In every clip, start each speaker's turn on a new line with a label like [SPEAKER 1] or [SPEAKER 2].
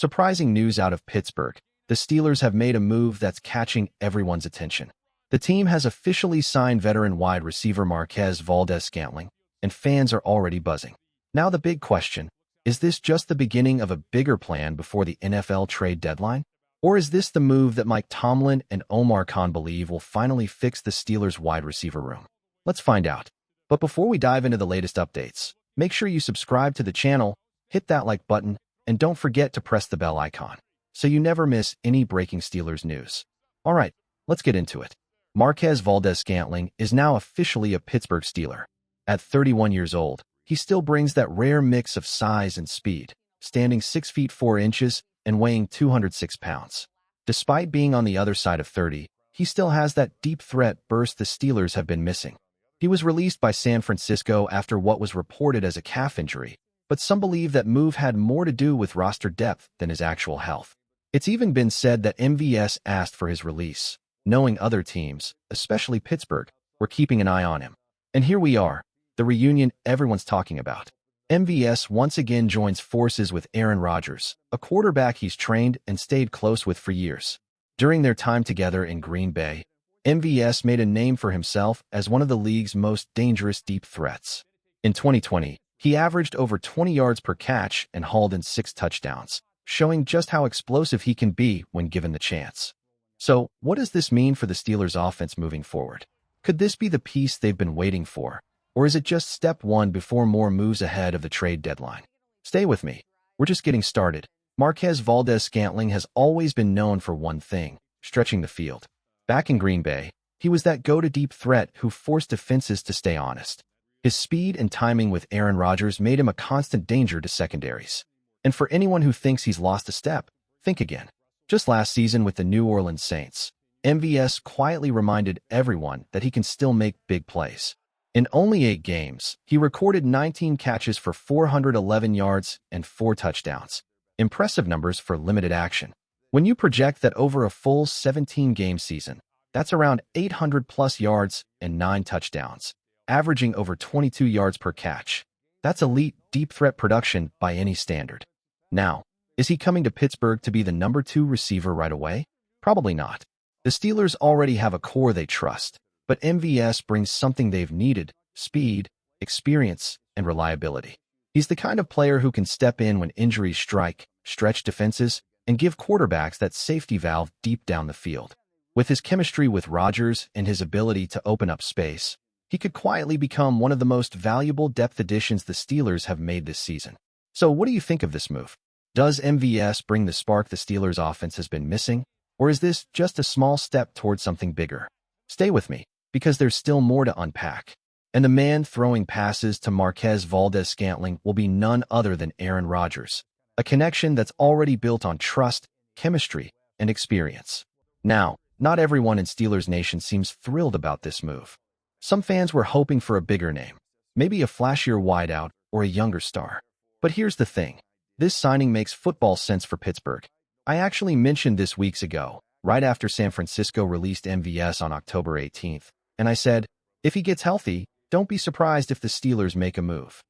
[SPEAKER 1] Surprising news out of Pittsburgh. The Steelers have made a move that's catching everyone's attention. The team has officially signed veteran wide receiver Marquez Valdes-Scantling, and fans are already buzzing. Now the big question, is this just the beginning of a bigger plan before the NFL trade deadline? Or is this the move that Mike Tomlin and Omar Khan believe will finally fix the Steelers' wide receiver room? Let's find out. But before we dive into the latest updates, make sure you subscribe to the channel, hit that like button, and don't forget to press the bell icon so you never miss any breaking Steelers news. All right, let's get into it. Marquez Valdes-Scantling is now officially a Pittsburgh Steeler. At 31 years old, he still brings that rare mix of size and speed, standing 6 feet 4 inches and weighing 206 pounds. Despite being on the other side of 30, he still has that deep threat burst the Steelers have been missing. He was released by San Francisco after what was reported as a calf injury, but some believe that move had more to do with roster depth than his actual health. It's even been said that MVS asked for his release, knowing other teams, especially Pittsburgh, were keeping an eye on him. And here we are, the reunion everyone's talking about. MVS once again joins forces with Aaron Rodgers, a quarterback he's trained and stayed close with for years. During their time together in Green Bay, MVS made a name for himself as one of the league's most dangerous deep threats. In 2020, he averaged over 20 yards per catch and hauled in 6 touchdowns, showing just how explosive he can be when given the chance. So, what does this mean for the Steelers' offense moving forward? Could this be the piece they've been waiting for, or is it just step one before more moves ahead of the trade deadline? Stay with me. We're just getting started. Marquez Valdes-Scantling has always been known for one thing, stretching the field. Back in Green Bay, he was that go-to-deep threat who forced defenses to stay honest. His speed and timing with Aaron Rodgers made him a constant danger to secondaries. And for anyone who thinks he's lost a step, think again. Just last season with the New Orleans Saints, MVS quietly reminded everyone that he can still make big plays. In only 8 games, he recorded 19 catches for 411 yards and 4 touchdowns. Impressive numbers for limited action. When you project that over a full 17-game season, that's around 800-plus yards and 9 touchdowns, averaging over 22 yards per catch. That's elite deep threat production by any standard. Now, is he coming to Pittsburgh to be the number 2 receiver right away? Probably not. The Steelers already have a core they trust, but MVS brings something they've needed: speed, experience, and reliability. He's the kind of player who can step in when injuries strike, stretch defenses, and give quarterbacks that safety valve deep down the field. With his chemistry with Rodgers and his ability to open up space, he could quietly become one of the most valuable depth additions the Steelers have made this season. So what do you think of this move? Does MVS bring the spark the Steelers' offense has been missing, or is this just a small step towards something bigger? Stay with me, because there's still more to unpack. And the man throwing passes to Marquez Valdes-Scantling will be none other than Aaron Rodgers, a connection that's already built on trust, chemistry, and experience. Now, not everyone in Steelers Nation seems thrilled about this move. Some fans were hoping for a bigger name, maybe a flashier wideout or a younger star. But here's the thing. This signing makes football sense for Pittsburgh. I actually mentioned this weeks ago, right after San Francisco released MVS on October 18th, and I said, if he gets healthy, don't be surprised if the Steelers make a move.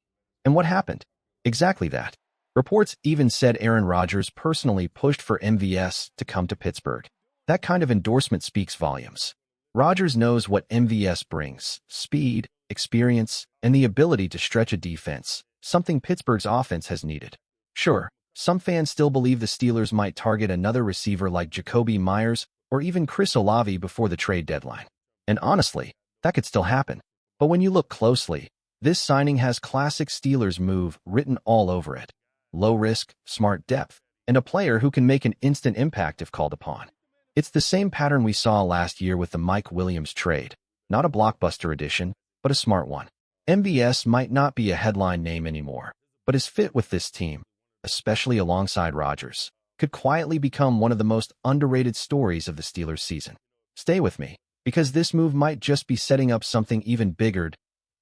[SPEAKER 1] And what happened? Exactly that. Reports even said Aaron Rodgers personally pushed for MVS to come to Pittsburgh. That kind of endorsement speaks volumes. Rodgers knows what MVS brings: speed, experience, and the ability to stretch a defense, something Pittsburgh's offense has needed. Sure, some fans still believe the Steelers might target another receiver like Jacoby Myers or even Chris Olave before the trade deadline. And honestly, that could still happen. But when you look closely, this signing has classic Steelers move written all over it. Low risk, smart depth, and a player who can make an instant impact if called upon. It's the same pattern we saw last year with the Mike Williams trade. Not a blockbuster addition, but a smart one. MVS might not be a headline name anymore, but his fit with this team, especially alongside Rodgers, could quietly become one of the most underrated stories of the Steelers season. Stay with me, because this move might just be setting up something even bigger.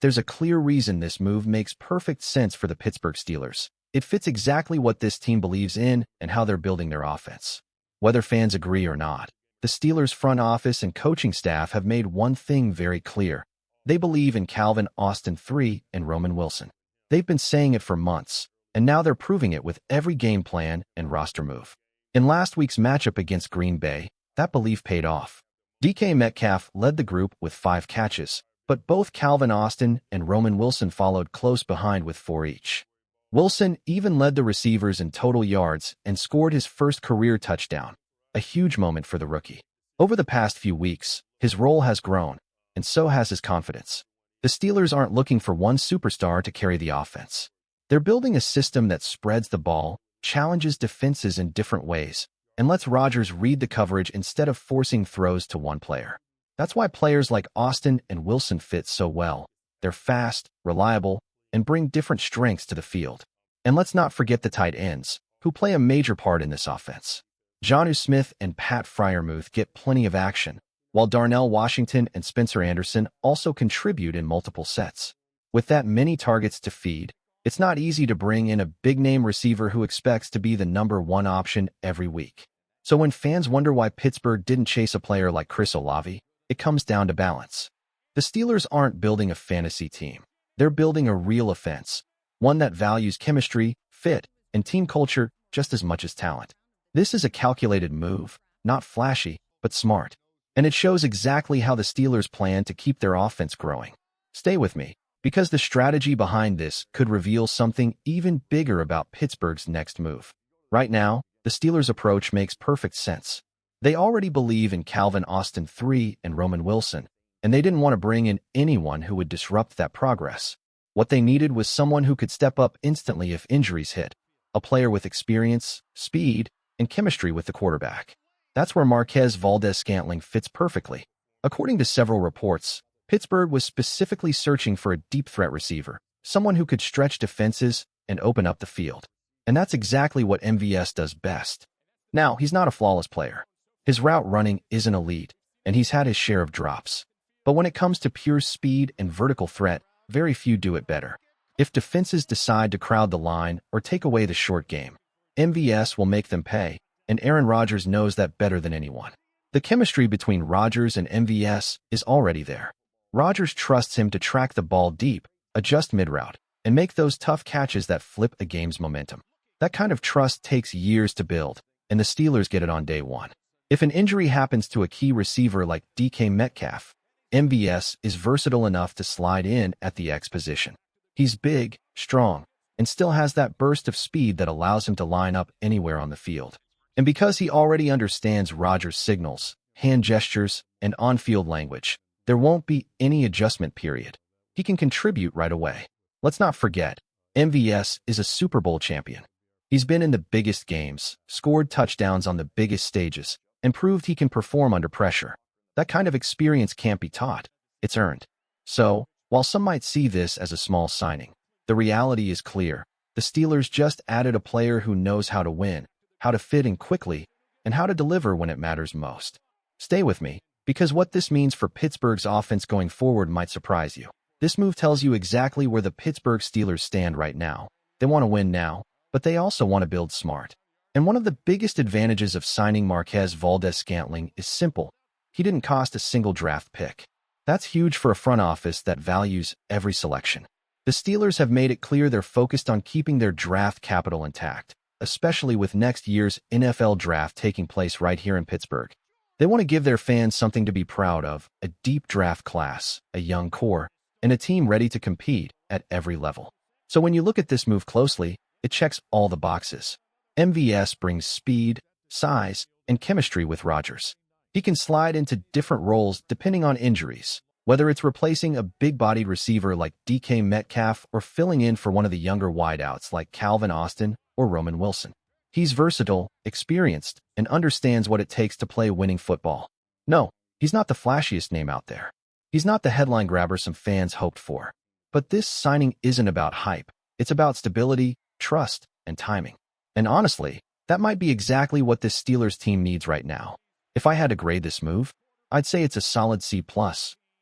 [SPEAKER 1] There's a clear reason this move makes perfect sense for the Pittsburgh Steelers. It fits exactly what this team believes in and how they're building their offense. Whether fans agree or not, the Steelers' front office and coaching staff have made one thing very clear. They believe in Calvin Austin III and Roman Wilson. They've been saying it for months, and now they're proving it with every game plan and roster move. In last week's matchup against Green Bay, that belief paid off. DK Metcalf led the group with 5 catches, but both Calvin Austin and Roman Wilson followed close behind with 4 each. Wilson even led the receivers in total yards and scored his first career touchdown, a huge moment for the rookie. Over the past few weeks, his role has grown, and so has his confidence. The Steelers aren't looking for one superstar to carry the offense. They're building a system that spreads the ball, challenges defenses in different ways, and lets Rodgers read the coverage instead of forcing throws to one player. That's why players like Austin and Wilson fit so well. They're fast, reliable, and bring different strengths to the field. And let's not forget the tight ends, who play a major part in this offense. Jonnu Smith and Pat Freiermuth get plenty of action, while Darnell Washington and Spencer Anderson also contribute in multiple sets. With that many targets to feed, it's not easy to bring in a big-name receiver who expects to be the #1 option every week. So when fans wonder why Pittsburgh didn't chase a player like Chris Olave, it comes down to balance. The Steelers aren't building a fantasy team. They're building a real offense, one that values chemistry, fit, and team culture just as much as talent. This is a calculated move, not flashy, but smart. And it shows exactly how the Steelers plan to keep their offense growing. Stay with me, because the strategy behind this could reveal something even bigger about Pittsburgh's next move. Right now, the Steelers' approach makes perfect sense. They already believe in Calvin Austin III and Roman Wilson, and they didn't want to bring in anyone who would disrupt that progress. What they needed was someone who could step up instantly if injuries hit, a player with experience, speed, and chemistry with the quarterback. That's where Marquez Valdes-Scantling fits perfectly. According to several reports, Pittsburgh was specifically searching for a deep threat receiver, someone who could stretch defenses and open up the field. And that's exactly what MVS does best. Now, he's not a flawless player. His route running isn't elite, and he's had his share of drops. But when it comes to pure speed and vertical threat, very few do it better. If defenses decide to crowd the line or take away the short game, MVS will make them pay, and Aaron Rodgers knows that better than anyone. The chemistry between Rodgers and MVS is already there. Rodgers trusts him to track the ball deep, adjust mid-route, and make those tough catches that flip a game's momentum. That kind of trust takes years to build, and the Steelers get it on day one. If an injury happens to a key receiver like DK Metcalf, MVS is versatile enough to slide in at the X position. He's big, strong, and still has that burst of speed that allows him to line up anywhere on the field. And because he already understands Rodgers' signals, hand gestures, and on-field language, there won't be any adjustment period. He can contribute right away. Let's not forget, MVS is a Super Bowl champion. He's been in the biggest games, scored touchdowns on the biggest stages, and proved he can perform under pressure. That kind of experience can't be taught. It's earned. So, while some might see this as a small signing, the reality is clear. The Steelers just added a player who knows how to win, how to fit in quickly, and how to deliver when it matters most. Stay with me, because what this means for Pittsburgh's offense going forward might surprise you. This move tells you exactly where the Pittsburgh Steelers stand right now. They want to win now, but they also want to build smart. And one of the biggest advantages of signing Marquez Valdes-Scantling is simple. He didn't cost a single draft pick. That's huge for a front office that values every selection. The Steelers have made it clear they're focused on keeping their draft capital intact, especially with next year's NFL draft taking place right here in Pittsburgh. They want to give their fans something to be proud of, a deep draft class, a young core, and a team ready to compete at every level. So when you look at this move closely, it checks all the boxes. MVS brings speed, size, and chemistry with Rodgers. He can slide into different roles depending on injuries, whether it's replacing a big-bodied receiver like DK Metcalf or filling in for one of the younger wideouts like Calvin Austin or Roman Wilson. He's versatile, experienced, and understands what it takes to play winning football. No, he's not the flashiest name out there. He's not the headline grabber some fans hoped for. But this signing isn't about hype. It's about stability, trust, and timing. And honestly, that might be exactly what this Steelers team needs right now. If I had to grade this move, I'd say it's a solid C+.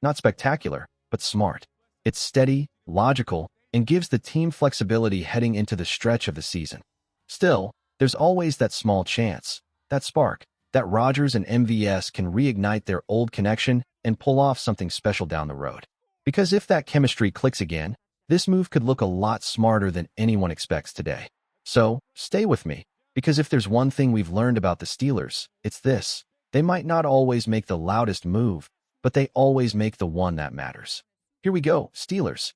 [SPEAKER 1] Not spectacular, but smart. It's steady, logical, and gives the team flexibility heading into the stretch of the season. Still, there's always that small chance, that spark, that Rodgers and MVS can reignite their old connection and pull off something special down the road. Because if that chemistry clicks again, This move could look a lot smarter than anyone expects today. So, stay with me, because if there's one thing we've learned about the Steelers, it's this. They might not always make the loudest move, but they always make the one that matters. Here we go, Steelers.